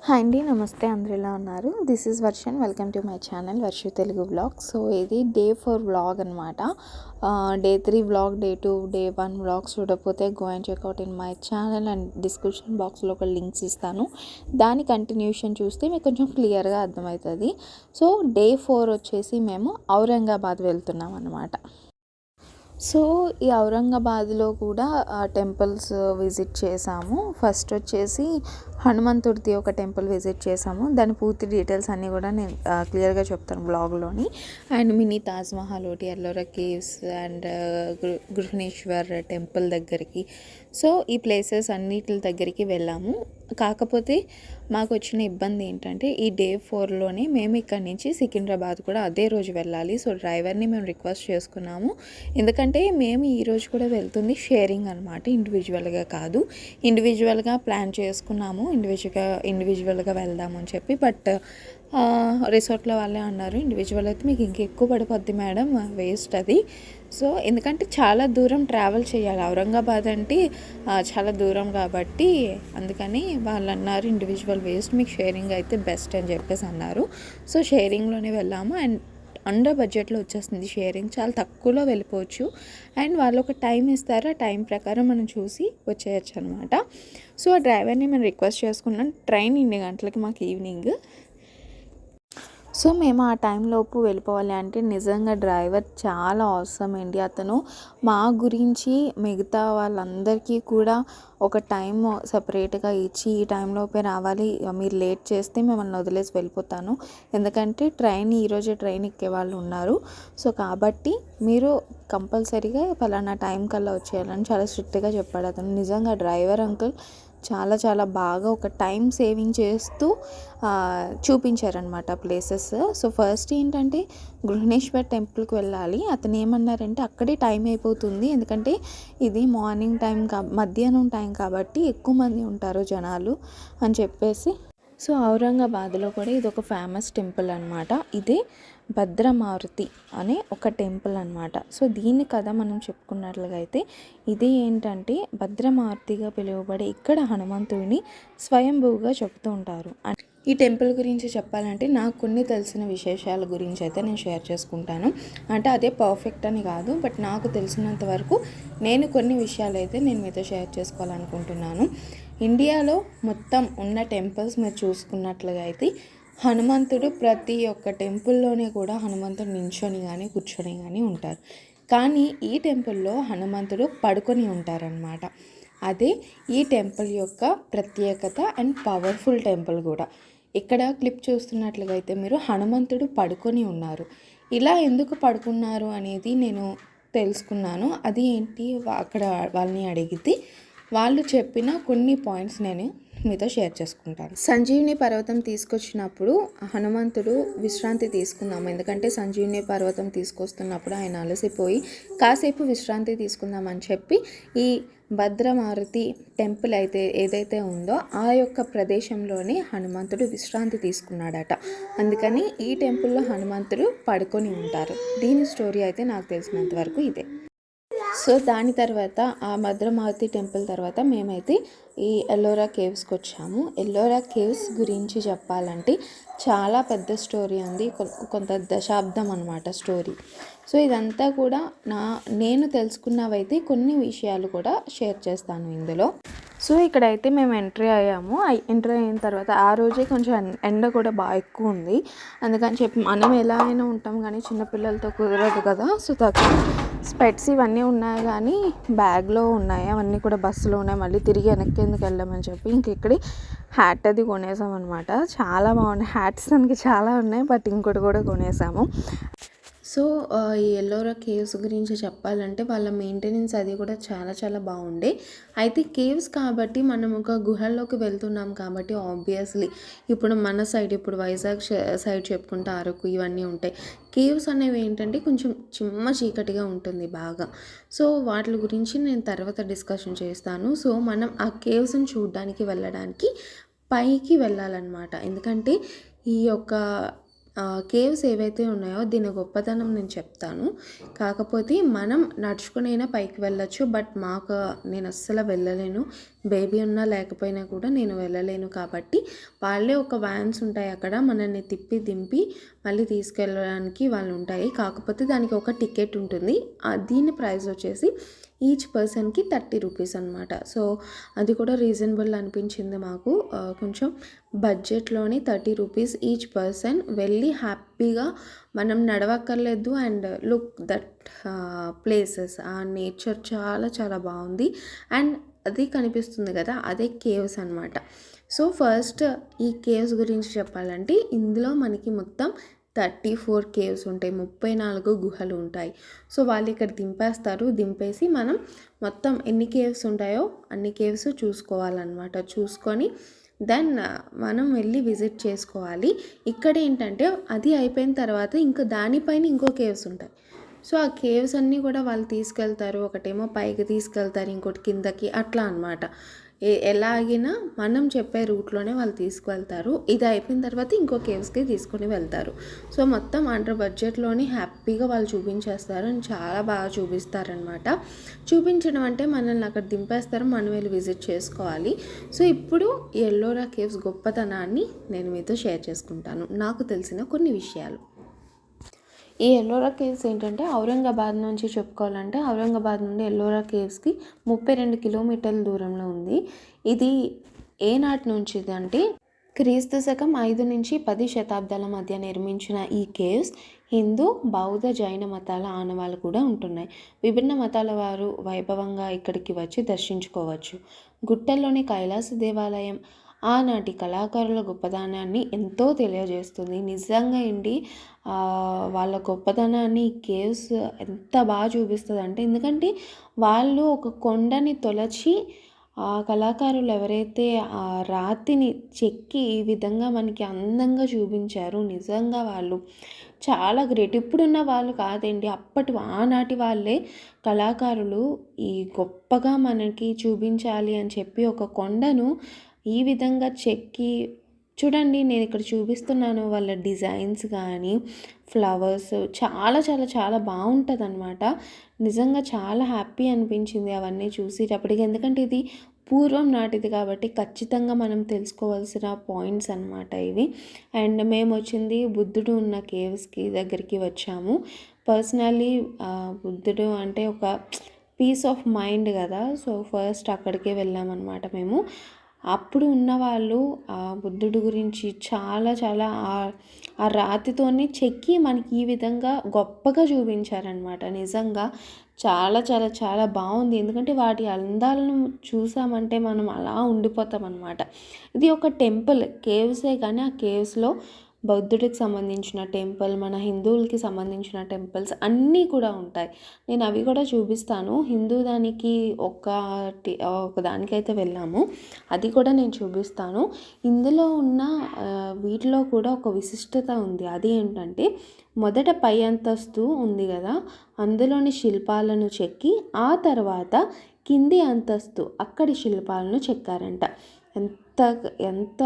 Hi అండి, నమస్తే. అందరూ ఎలా ఉన్నారు? This is Varshan. Welcome to my channel Varshu Telugu vlog. So ఇది డే 4 వ్లాగ్ అనమాట. Day 3 vlog, day 2, day 1 vlogs చూడకపోతే go and check out in my channel and description బాక్స్లో ఒక లింక్స్ ఇస్తాను. దాని కంటిన్యూషన్ చూస్తే మీకు కొంచెం క్లియర్గా అర్థమవుతుంది. సో డే 4 వచ్చేసి మేము ఔరంగాబాద్ వెళ్తున్నాం అన్నమాట. సో ఈ ఔరంగాబాద్లో కూడా టెంపుల్స్ విజిట్ చేసాము. ఫస్ట్ వచ్చేసి హనుమంతుడిది ఒక టెంపుల్ విజిట్ చేసాము. దాని పూర్తి డీటెయిల్స్ అన్నీ కూడా నేను క్లియర్గా చెప్తాను బ్లాగ్లోని. అండ్ మినీ తాజ్మహల్ ఒకటి, ఎల్లోరా కేవ్స్ అండ్ గృహణేశ్వర్ టెంపుల్ దగ్గరికి. సో ఈ ప్లేసెస్ అన్నిటి దగ్గరికి వెళ్ళాము. కాకపోతే మాకు వచ్చిన ఇబ్బంది ఏంటంటే ఈ డే 4లోనే మేము ఇక్కడి నుంచి సికింద్రాబాద్ కూడా అదే రోజు వెళ్ళాలి. సో డ్రైవర్ని మేము రిక్వెస్ట్ చేసుకున్నాము. ఎందుకంటే మేము ఈరోజు కూడా వెళ్తుంది షేరింగ్ అనమాట, ఇండివిజువల్గా కాదు. ఇండివిజువల్గా ప్లాన్ చేసుకున్నాము, ఇండివిజువల్గా వెళ్దాము అని చెప్పి. బట్ రిసార్ట్లో వాళ్ళే అన్నారు, ఇండివిజువల్ అయితే మీకు ఇంకెక్కువ పడిపోద్ది మేడం, వేస్ట్ అది. సో ఎందుకంటే చాలా దూరం ట్రావెల్ చేయాలి, ఔరంగాబాద్ అంటే చాలా దూరం కాబట్టి అందుకని వాళ్ళు అన్నారు ఇండివిజువల్ వేస్ట్, మీకు షేరింగ్ అయితే బెస్ట్ అని చెప్పేసి అన్నారు. సో షేరింగ్లోనే వెళ్ళాము. అండ్ అండర్ బడ్జెట్లో వచ్చేస్తుంది షేరింగ్, చాలా తక్కువలో వెళ్ళిపోవచ్చు. అండ్ వాళ్ళు ఒక టైం ఇస్తారు, ఆ టైం ప్రకారం మనం చూసి వచ్చేయచ్చు అనమాట. సో ఆ డ్రైవర్ని మేము రిక్వెస్ట్ చేసుకున్నాం. ట్రైన్ 8 గంటలకి మాకు ఈవినింగ్. సో మేము ఆ టైంలోపు వెళ్ళిపోవాలి అంటే నిజంగా డ్రైవర్ చాలా అవసరం అండి. అతను మా గురించి మిగతా వాళ్ళందరికీ కూడా ఒక టైం సపరేట్గా ఇచ్చి ఈ టైంలోపే రావాలి, మీరు లేట్ చేస్తే మిమ్మల్ని వదిలేసి వెళ్ళిపోతాను, ఎందుకంటే ఈరోజే ట్రైన్ ఎక్కే వాళ్ళు ఉన్నారు. సో కాబట్టి మీరు కంపల్సరీగా పలానా టైం కల్లా వచ్చేయాలని చాలా స్ట్రిక్ట్గా చెప్పాడు అతను. నిజంగా డ్రైవర్ అంకుల్ చాలా చాలా బాగా ఒక టైం సేవింగ్ చేస్తూ చూపించారనమాట ప్లేసెస్. సో ఫస్ట్ ఏంటంటే గృహణేశ్వర్ టెంపుల్కి వెళ్ళాలి. అతను ఏమన్నారంటే అక్కడే టైం అయిపోతుంది, ఎందుకంటే ఇది మార్నింగ్ టైం మధ్యాహ్నం టైం కాబట్టి ఎక్కువ మంది ఉంటారు జనాలు అని చెప్పేసి. సో ఔరంగాబాద్లో కూడా ఇది ఒక ఫేమస్ టెంపుల్ అనమాట. ఇదే భద్రమారుతి అనే ఒక టెంపుల్ అనమాట. సో దీని కథ మనం చెప్పుకున్నట్లుగా అయితే ఇది ఏంటంటే భద్రమారుతిగా పిలువబడే ఇక్కడ హనుమంతుడిని స్వయంభూగా చెప్తూ ఉంటారు. ఈ టెంపుల్ గురించి చెప్పాలంటే నాకు కొన్ని తెలిసిన విశేషాల గురించి అయితే నేను షేర్ చేసుకుంటాను. అంటే అదే పర్ఫెక్ట్ అని కాదు, బట్ నాకు తెలిసినంత వరకు నేను కొన్ని విషయాలు అయితే నేను మీతో షేర్ చేసుకోవాలనుకుంటున్నాను. ఇండియాలో మొత్తం ఉన్న టెంపుల్స్ మీరు చూసుకున్నట్లుగా అయితే హనుమంతుడు ప్రతి ఒక్క టెంపుల్లోనే కూడా హనుమంతుడు నించొని కానీ కూర్చొని కానీ ఉంటారు. కానీ ఈ టెంపుల్లో హనుమంతుడు పడుకొని ఉంటారనమాట. అదే ఈ టెంపుల్ యొక్క ప్రత్యేకత అండ్ పవర్ఫుల్ టెంపుల్ కూడా. ఇక్కడ క్లిప్ చూస్తున్నట్లుగా అయితే మీరు హనుమంతుడు పడుకొని ఉన్నారు. ఇలా ఎందుకు పడుకున్నారు అనేది నేను తెలుసుకున్నాను. అది ఏంటి అక్కడ వాళ్ళని అడిగితే వాళ్ళు చెప్పిన కొన్ని పాయింట్స్ నేను మీతో షేర్ చేసుకుంటాను. సంజీవిని పర్వతం తీసుకొచ్చినప్పుడు హనుమంతుడు విశ్రాంతి తీసుకుందాము, ఎందుకంటే సంజీవిని పర్వతం తీసుకొస్తున్నప్పుడు ఆయన అలసిపోయి కాసేపు విశ్రాంతి తీసుకుందామని చెప్పి ఈ భద్రమారుతి టెంపుల్ అయితే ఏదైతే ఉందో ఆ యొక్క ప్రదేశంలోనే హనుమంతుడు విశ్రాంతి తీసుకున్నాడట. అందుకని ఈ టెంపుల్లో హనుమంతుడు పడుకొని ఉంటారు. దీని స్టోరీ అయితే నాకు తెలిసినంత వరకు ఇదే. సో దాని తర్వాత ఆ భద్రమారుతి టెంపుల్ తర్వాత మేమైతే ఈ ఎల్లోరా కేవ్స్కి వచ్చాము. ఎల్లోరా కేవ్స్ గురించి చెప్పాలంటే చాలా పెద్ద స్టోరీ ఉంది, కొంత దశాబ్దం అనమాట స్టోరీ. సో ఇదంతా కూడా నేను తెలుసుకున్నవైతే కొన్ని విషయాలు కూడా షేర్ చేస్తాను ఇందులో. సో ఇక్కడైతే మేము ఎంట్రీ అయ్యాము. ఎంట్రీ అయిన తర్వాత ఆ రోజే కొంచెం ఎండ కూడా బాగా ఎక్కువ ఉంది, అందుకని చెప్పి మనం ఎలా అయినా ఉంటాం కానీ చిన్నపిల్లలతో కుదరదు కదా. సో స్పెట్స్ ఇవన్నీ ఉన్నాయి కానీ బ్యాగ్లో ఉన్నాయి, అవన్నీ కూడా బస్సులో ఉన్నాయి. మళ్ళీ తిరిగి వెనక్కి ఎందుకు వెళ్ళామని చెప్పి ఇంకెక్కడి హ్యాట్ అది కొనేసాం అనమాట. చాలా బాగున్నాయి హ్యాట్స్, దానికి చాలా ఉన్నాయి, బట్ ఇంకోటి కూడా కొనేసాము. సో ఈ ఎల్లోరా కేవ్స్ గురించి చెప్పాలంటే వాళ్ళ మెయింటెనెన్స్ అది కూడా చాలా చాలా బాగుండే. అయితే కేవ్స్ కాబట్టి మనం ఒక గుహల్లోకి వెళ్తున్నాం కాబట్టి ఆబ్వియస్లీ ఇప్పుడు మన సైడ్, ఇప్పుడు వైజాగ్ సైడ్ చెప్పుకుంటే అరకు ఇవన్నీ ఉంటాయి. కేవ్స్ అనేవి ఏంటంటే కొంచెం చీకటిగా ఉంటుంది బాగా. సో వాటి గురించి నేను తర్వాత డిస్కషన్ చేస్తాను. సో మనం ఆ కేవ్స్ని చూడడానికి వెళ్ళడానికి పైకి వెళ్ళాలన్నమాట, ఎందుకంటే ఈ యొక్క కేవ్స్ ఏవైతే ఉన్నాయో దీని గొప్పతనం నేను చెప్తాను. కాకపోతే మనం నడుచుకునైనా పైకి వెళ్ళొచ్చు, బట్ నేను అస్సలు వెళ్ళలేను, బేబీ ఉన్నా లేకపోయినా కూడా నేను వెళ్ళలేను కాబట్టి వాళ్ళే ఒక వ్యాన్స్ ఉంటాయి అక్కడ మనల్ని తిప్పి దింపి మళ్ళీ తీసుకెళ్ళడానికి వాళ్ళు ఉంటాయి. కాకపోతే దానికి ఒక టికెట్ ఉంటుంది. దీని ప్రైస్ వచ్చేసి ఈచ్ పర్సన్కి 30 రూపీస్ అనమాట. సో అది కూడా రీజనబుల్ అనిపించింది మాకు. కొంచెం బడ్జెట్లోని 30 రూపీస్ ఈచ్ పర్సన్ వెళ్ళి హ్యాపీగా మనం నడవక్కర్లేదు. అండ్ లుక్ దట్ ప్లేసెస్, ఆ నేచర్ చాలా చాలా బాగుంది. అండ్ అది కనిపిస్తుంది కదా, అదే కేవ్స్ అనమాట. సో ఫస్ట్ ఈ కేవ్స్ గురించి చెప్పాలంటే ఇందులో మనకి మొత్తం 34 కేవ్స్ ఉంటాయి, 34 గుహలు ఉంటాయి. సో వాళ్ళు ఇక్కడ దింపేస్తారు. దింపేసి మనం మొత్తం ఎన్ని కేవ్స్ ఉంటాయో అన్ని కేవ్స్ చూసుకోవాలన్నమాట. చూసుకొని దెన్ మనం వెళ్ళి విజిట్ చేసుకోవాలి. ఇక్కడ ఏంటంటే అది అయిపోయిన తర్వాత ఇంకా దానిపైన ఇంకో కేవ్స్ ఉంటాయి. సో ఆ కేవ్స్ అన్నీ కూడా వాళ్ళు తీసుకెళ్తారు. ఒకటేమో పైకి తీసుకెళ్తారు, ఇంకోటి కిందకి, అట్లా అనమాట. ఎలాగినా మనం చెప్పే రూట్లోనే వాళ్ళు తీసుకువెళ్తారు. ఇది అయిపోయిన తర్వాత ఇంకో కేవ్స్కి తీసుకొని వెళ్తారు. సో మొత్తం అండర్ బడ్జెట్లోని హ్యాపీగా వాళ్ళు చూపించేస్తారు అని చాలా బాగా చూపిస్తారనమాట. చూపించడం అంటే మనల్ని అక్కడ దింపేస్తారు, మనం వెళ్ళి విజిట్ చేసుకోవాలి. సో ఇప్పుడు ఎల్లోరా కేవ్స్ గొప్పతనాన్ని నేను మీతో షేర్ చేసుకుంటాను, నాకు తెలిసిన కొన్ని విషయాలు. ఈ ఎల్లోరా కేవ్స్ ఏంటంటే ఔరంగాబాద్ నుంచి చెప్పుకోవాలంటే ఔరంగాబాద్ నుండి ఎల్లోరా కేవ్స్కి 32 కిలోమీటర్ల దూరంలో ఉంది. ఇది ఏ నాటి నుంచి అంటే క్రీస్తు శకం 5 నుంచి 10 శతాబ్దాల మధ్య నిర్మించిన ఈ కేవ్స్ హిందూ, బౌద్ధ, జైన మతాల ఆనవాళ్ళు కూడా ఉంటున్నాయి. విభిన్న మతాల వారు వైభవంగా ఇక్కడికి వచ్చి దర్శించుకోవచ్చు. గుట్టల్లోని కైలాస దేవాలయం ఆనాటి కళాకారుల గొప్పదనాన్ని ఎంతో తెలియజేస్తుంది. నిజంగా ఏంటి, వాళ్ళ గొప్పతనాన్ని కేవ్స్ ఎంత బాగా చూపిస్తుంది అంటే, ఎందుకంటే వాళ్ళు ఒక కొండని తొలచి ఆ కళాకారులు ఎవరైతే ఆ రాతిని చెక్కి ఈ విధంగా మనకి అందంగా చూపించారు, నిజంగా వాళ్ళు చాలా గ్రేట్. ఇప్పుడున్న వాళ్ళు కాదండి, ఆనాటి వాళ్ళే కళాకారులు ఈ గొప్పగా మనకి చూపించాలి అని చెప్పి ఒక కొండను ఈ విధంగా చెక్కి, చూడండి నేను ఇక్కడ చూపిస్తున్నాను వాళ్ళ డిజైన్స్ కానీ ఫ్లవర్స్ చాలా చాలా చాలా బాగుంటుంది అనమాట. నిజంగా చాలా హ్యాపీ అనిపించింది అవన్నీ చూసేటప్పటికి. ఎందుకంటే ఇది పూర్వం నాటిది కాబట్టి ఖచ్చితంగా మనం తెలుసుకోవాల్సిన పాయింట్స్ అనమాట ఇవి. అండ్ మేము వచ్చింది బుద్ధుడు ఉన్న కేవ్స్కి దగ్గరికి వచ్చాము. పర్సనల్లీ బుద్ధుడు అంటే ఒక పీస్ ఆఫ్ మైండ్ కదా. సో ఫస్ట్ అక్కడికే వెళ్ళామన్నమాట మేము. అప్పుడు ఉన్నవాళ్ళు ఆ బుద్ధుడు గురించి చాలా చాలా ఆ రాతితోని చెక్కి మనకి ఈ విధంగా గొప్పగా చూపించారనమాట. నిజంగా చాలా చాలా చాలా బాగుంది. ఎందుకంటే వాటి అందాలను చూసామంటే మనం అలా ఉండిపోతాం అనమాట. ఇది ఒక టెంపుల్, కేవ్సే కానీ ఆ కేవ్స్లో బౌద్ధుడికి సంబంధించిన టెంపుల్, మన హిందువులకి సంబంధించిన టెంపుల్స్ అన్నీ కూడా ఉంటాయి. నేను అవి కూడా చూపిస్తాను. హిందూ దానికి ఒక దానికైతే వెళ్ళాము, అది కూడా నేను చూపిస్తాను. ఇందులో ఉన్న వీటిలో కూడా ఒక విశిష్టత ఉంది. అది ఏంటంటే మొదట పై అంతస్తు ఉంది కదా, అందులోని శిల్పాలను చెక్కి ఆ తర్వాత కింది అంతస్తు అక్కడి శిల్పాలను చెక్కారంట. ఎంత ఎంత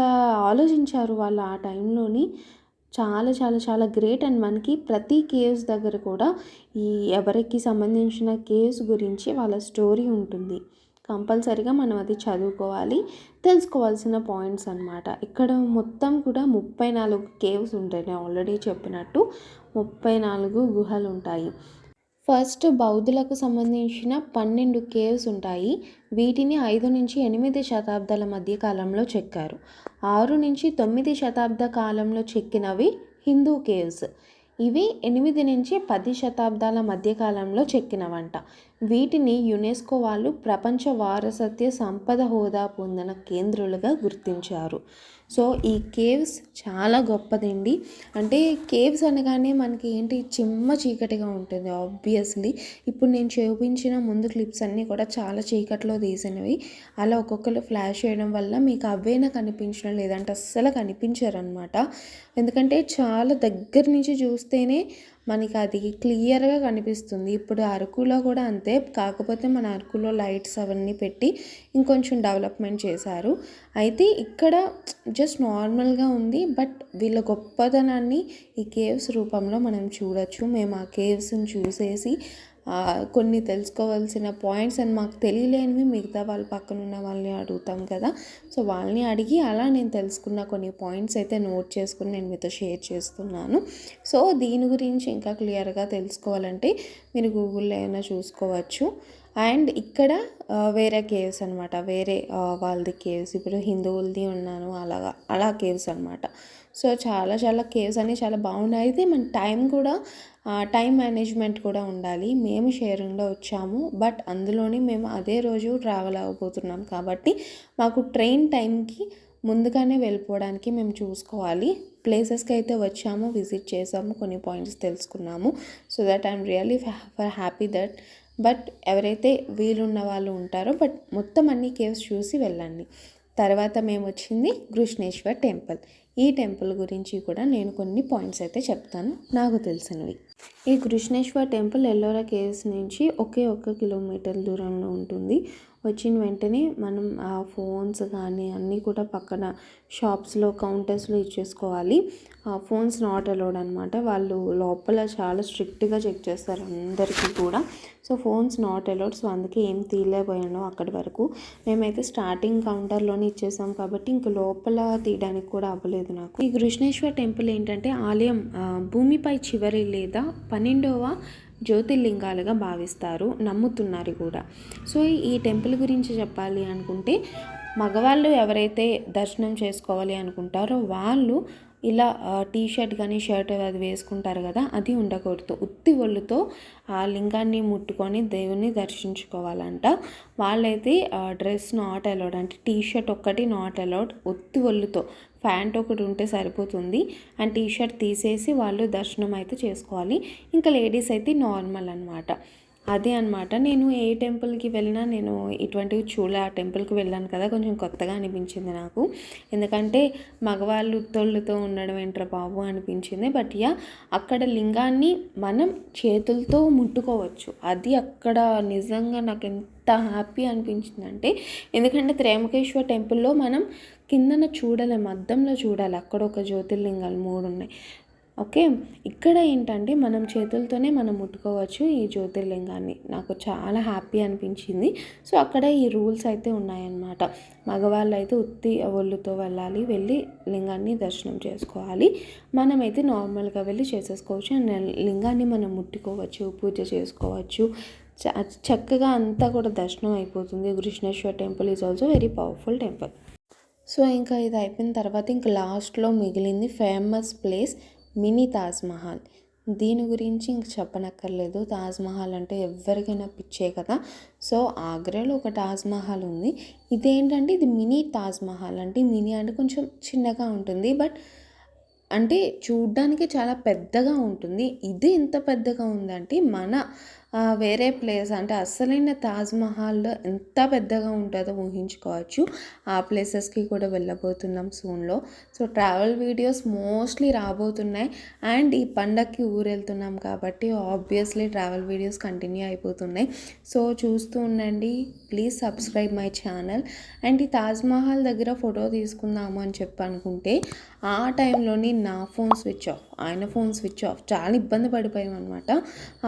ఆలోచించారు వాళ్ళు ఆ టైంలోని, చాలా చాలా చాలా గ్రేట్. అండ్ మనకి ప్రతి కేవ్స్ దగ్గర కూడా ఈ ఎవరికి సంబంధించిన కేవ్స్ గురించి వాళ్ళ స్టోరీ ఉంటుంది. కంపల్సరీగా మనం అది చదువుకోవాలి, తెలుసుకోవాల్సిన పాయింట్స్ అనమాట. ఇక్కడ మొత్తం కూడా 34 కేవ్స్ ఉంటాయి. నేను ఆల్రెడీ చెప్పినట్టు 34 గుహలు ఉంటాయి. ఫస్ట్ బౌద్ధులకు సంబంధించిన 12 కేవ్స్ ఉంటాయి. వీటిని 5 నుంచి 8 శతాబ్దాల మధ్య కాలంలో చెక్కారు. 6 నుంచి 9 శతాబ్ద కాలంలో చెక్కినవి హిందూ కేవ్స్. ఇవి 8 నుంచి 10 శతాబ్దాల మధ్యకాలంలో చెక్కినవంట. వీటిని యునెస్కో వాళ్ళు ప్రపంచ వారసత్వ సంపద హోదా పొందిన కేంద్రాలుగా గుర్తించారు. సో ఈ కేవ్స్ చాలా గొప్పదండి. అంటే కేవ్స్ అనగానే మనకి ఏంటి, చిమ్మ చీకటిగా ఉంటుంది ఆబ్వియస్లీ. ఇప్పుడు నేను చూపించిన ముందు క్లిప్స్ అన్నీ కూడా చాలా చీకట్లో తీసినవి. అలా ఒక్కొక్కరు ఫ్లాష్ చేయడం వల్ల మీకు అవైనా కనిపించడం లేదంటే అస్సలు కనిపించారనమాట. ఎందుకంటే చాలా దగ్గర నుంచి చూస్తేనే మనకి అది క్లియర్గా కనిపిస్తుంది. ఇప్పుడు అరకులో కూడా అంతే, కాకపోతే మన అరకులో లైట్స్ అవన్నీ పెట్టి ఇంకొంచెం డెవలప్మెంట్ చేశారు. అయితే ఇక్కడ జస్ట్ నార్మల్గా ఉంది, బట్ వీళ్ళ గొప్పతనాన్ని ఈ కేవ్స్ రూపంలో మనం చూడొచ్చు. మేము ఆ కేవ్స్ని చూసేసి కొన్ని తెలుసుకోవాల్సిన పాయింట్స్ అండ్ మాకు తెలియలేనివి మిగతా వాళ్ళ పక్కన ఉన్న వాళ్ళని అడుగుతాం కదా, సో వాళ్ళని అడిగి అలా నేను తెలుసుకున్న కొన్ని పాయింట్స్ అయితే నోట్ చేసుకుని నేను మీతో షేర్ చేస్తున్నాను. సో దీని గురించి ఇంకా క్లియర్గా తెలుసుకోవాలంటే మీరు గూగుల్లో అయినా చూసుకోవచ్చు. అండ్ ఇక్కడ వేరే కేవ్స్ అనమాట, వేరే వాళ్ళది కేవ్స్, ఇప్పుడు హిందువులది ఉన్నాను అలా కేవ్స్ అనమాట. సో చాలా కేవ్స్ అనేవి చాలా బాగున్నాయి. అయితే మన టైం మేనేజ్మెంట్ కూడా ఉండాలి. మేము షేరింగ్లో వచ్చాము, బట్ అందులోని మేము అదే రోజు ట్రావెల్ అవ్వబోతున్నాం కాబట్టి మాకు ట్రైన్ టైంకి ముందుగానే వెళ్ళిపోవడానికి మేము చూసుకోవాలి. ప్లేసెస్కి అయితే వచ్చాము, విజిట్ చేసాము, కొన్ని పాయింట్స్ తెలుసుకున్నాము. So that I'm really happy that. But ఎవరైతే వీలున్న వాళ్ళు ఉంటారో బట్ మొత్తం అన్ని కేవ్స్ చూసి వెళ్ళండి. తర్వాత మేము వచ్చింది కృష్ణేశ్వర్ టెంపుల్. ఈ టెంపుల్ గురించి కూడా నేను కొన్ని పాయింట్స్ అయితే చెప్తాను నాకు తెలిసినవి. ఈ కృష్ణేశ్వర్ టెంపుల్ ఎల్లోరా కేవ్స్ నుంచి ఒకే 1 కిలోమీటర్ దూరంలో ఉంటుంది. వచ్చిన వెంటనే మనం ఆ ఫోన్స్ కానీ అన్నీ కూడా పక్కన షాప్స్లో కౌంటర్స్లో ఇచ్చేసుకోవాలి. ఫోన్స్ నాట్ అలౌడ్ అనమాట. వాళ్ళు లోపల చాలా స్ట్రిక్ట్గా చెక్ చేస్తారు అందరికీ కూడా. So phones not allowed. So అందుకే ఏం తీయలేకపోయాను అక్కడి వరకు. మేమైతే స్టార్టింగ్ కౌంటర్లోనే ఇచ్చేసాం కాబట్టి ఇంక లోపల తీయడానికి కూడా అవ్వలేదు నాకు. ఈ కృష్ణేశ్వర్ టెంపుల్ ఏంటంటే ఆలయం భూమిపై చివరి లేదా 12వ జ్యోతిర్లింగాలుగా భావిస్తారు, నమ్ముతున్నారు కూడా. సో ఈ టెంపుల్ గురించి చెప్పాలి అనుకుంటే మగవాళ్ళు ఎవరైతే దర్శనం చేసుకోవాలి అనుకుంటారో వాళ్ళు ఇలా టీషర్ట్ కానీ షర్ట్ అది వేసుకుంటారు కదా, అది ఉండకూడదు. ఉత్తి ఒళ్ళుతో ఆ లింగాన్ని ముట్టుకొని దేవుణ్ణి దర్శించుకోవాలంట. వాళ్ళైతే డ్రెస్ నాట్ అలౌడ్, అంటే టీషర్ట్ ఒక్కటి నాట్ అలౌడ్. ఉత్తి ఒళ్ళుతో ప్యాంట్ ఒకటి ఉంటే సరిపోతుంది. అండ్ టీషర్ట్ తీసేసి వాళ్ళు దర్శనం అయితే చేసుకోవాలి. ఇంకా లేడీస్ అయితే నార్మల్ అనమాట. అదే అనమాట. నేను ఏ టెంపుల్కి వెళ్ళినా నేను ఇటువంటివి చూడలే. ఆ టెంపుల్కి వెళ్ళాను కదా, కొంచెం కొత్తగా అనిపించింది నాకు. ఎందుకంటే మగవాళ్ళు ఉత్తోళ్ళతో ఉండడం ఏంట్రా బాబు అనిపించింది. బట్ అక్కడ లింగాన్ని మనం చేతులతో ముట్టుకోవచ్చు. అది అక్కడ నిజంగా నాకు ఎంత హ్యాపీ అనిపించిందంటే, ఎందుకంటే త్రయంబకేశ్వర్ టెంపుల్లో మనం కిందన చూడలేము, అద్దంలో చూడాలి. అక్కడ ఒక జ్యోతిర్లింగాలు 3 ఉన్నాయి. ఓకే, ఇక్కడ ఏంటంటే మనం చేతులతోనే మనం ముట్టుకోవచ్చు ఈ జ్యోతిర్లింగాన్ని. నాకు చాలా హ్యాపీ అనిపించింది. సో అక్కడ ఈ రూల్స్ అయితే ఉన్నాయన్నమాట. మగవాళ్ళు అయితే ఉత్తి ఒళ్ళుతో వెళ్ళి లింగాన్ని దర్శనం చేసుకోవాలి. మనమైతే నార్మల్గా వెళ్ళి చేసేసుకోవచ్చు. లింగాన్ని మనం ముట్టుకోవచ్చు, పూజ చేసుకోవచ్చు. చక్కగా అంతా కూడా దర్శనం అయిపోతుంది. Krishneshwar temple is also very powerful temple. So ఇంకా ఇది అయిపోయిన తర్వాత ఇంకా లాస్ట్లో మిగిలింది ఫేమస్ ప్లేస్ మినీ తాజ్మహల్. దీని గురించి ఇంక చెప్పనక్కర్లేదు. తాజ్మహల్ అంటే ఎవరికైనా పిచ్చే కదా. సో ఆగ్రాలో ఒక తాజ్మహల్ ఉంది. ఇదేంటంటే ఇది మినీ తాజ్మహల్. అంటే మినీ అంటే కొంచెం చిన్నగా ఉంటుంది, బట్ అంటే చూడ్డానికి చాలా పెద్దగా ఉంటుంది. ఇది ఎంత పెద్దగా ఉందంటే మన వేరే ప్లేస్ అంటే అసలైన తాజ్మహల్ ఎంత పెద్దగా ఉంటుందో ఊహించుకోవచ్చు. ఆ ప్లేసెస్కి కూడా వెళ్ళబోతున్నాం సూన్లో. సో ట్రావెల్ వీడియోస్ మోస్ట్లీ రాబోతున్నాయి. అండ్ ఈ పండగకి ఊరెళ్తున్నాం కాబట్టి ఆబ్వియస్లీ ట్రావెల్ వీడియోస్ కంటిన్యూ అయిపోతున్నాయి. సో చూస్తూ ఉండండి. Please subscribe my channel. And ఈ తాజ్మహల్ దగ్గర ఫోటో తీసుకుందాము అని చెప్పి అనుకుంటే ఆ టైంలోని నా ఫోన్ స్విచ్ ఆఫ్, ఆయన ఫోన్ స్విచ్ ఆఫ్. చాలా ఇబ్బంది పడిపోయాం అనమాట.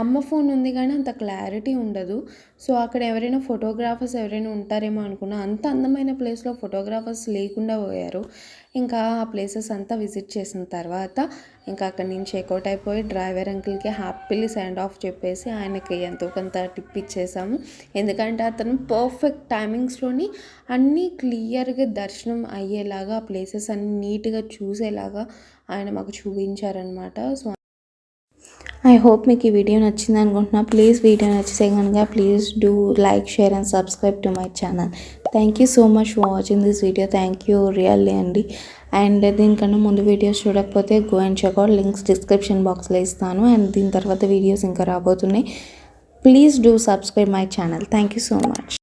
అమ్మ ఫోన్ ఉంది కానీ అంత క్లారిటీ ఉండదు. సో అక్కడ ఎవరైనా ఫోటోగ్రాఫర్స్ ఎవరైనా ఉంటారేమో అనుకున్నా. అంత అందమైన ప్లేస్లో ఫోటోగ్రాఫర్స్ లేకుండా పోయారు. ఇంకా ఆ ప్లేసెస్ అంతా విజిట్ చేసిన తర్వాత ఇంకా అక్కడి నుంచి చెక్అవుట్ అయిపోయి డ్రైవర్ అంకుల్కి హ్యాపీలీ సెండ్ ఆఫ్ చెప్పేసి ఆయనకి ఎంతో కొంత టిప్ ఇచ్చేసాము. ఎందుకంటే అతను పర్ఫెక్ట్ టైమింగ్స్లోని అన్నీ క్లియర్గా దర్శనం అయ్యేలాగా, ప్లేసెస్ అన్నీ నీట్గా చూసేలాగా ఆయన మాకు చూపించారనమాట. సో ఐ హోప్ మీకు ఈ వీడియో నచ్చింది అనుకుంటున్నా. ప్లీజ్ వీడియో నచ్చితే కనుక please do like, share and subscribe to my channel. Thank you so much for watching this video. Thank you really అండి. అండ్ దీనికన్నా ముందు వీడియోస్ చూడకపోతే go and checkout, links description బాక్స్లో ఇస్తాను. అండ్ దీని తర్వాత వీడియోస్ ఇంకా రాబోతున్నాయి. Please do subscribe my channel. Thank you so much.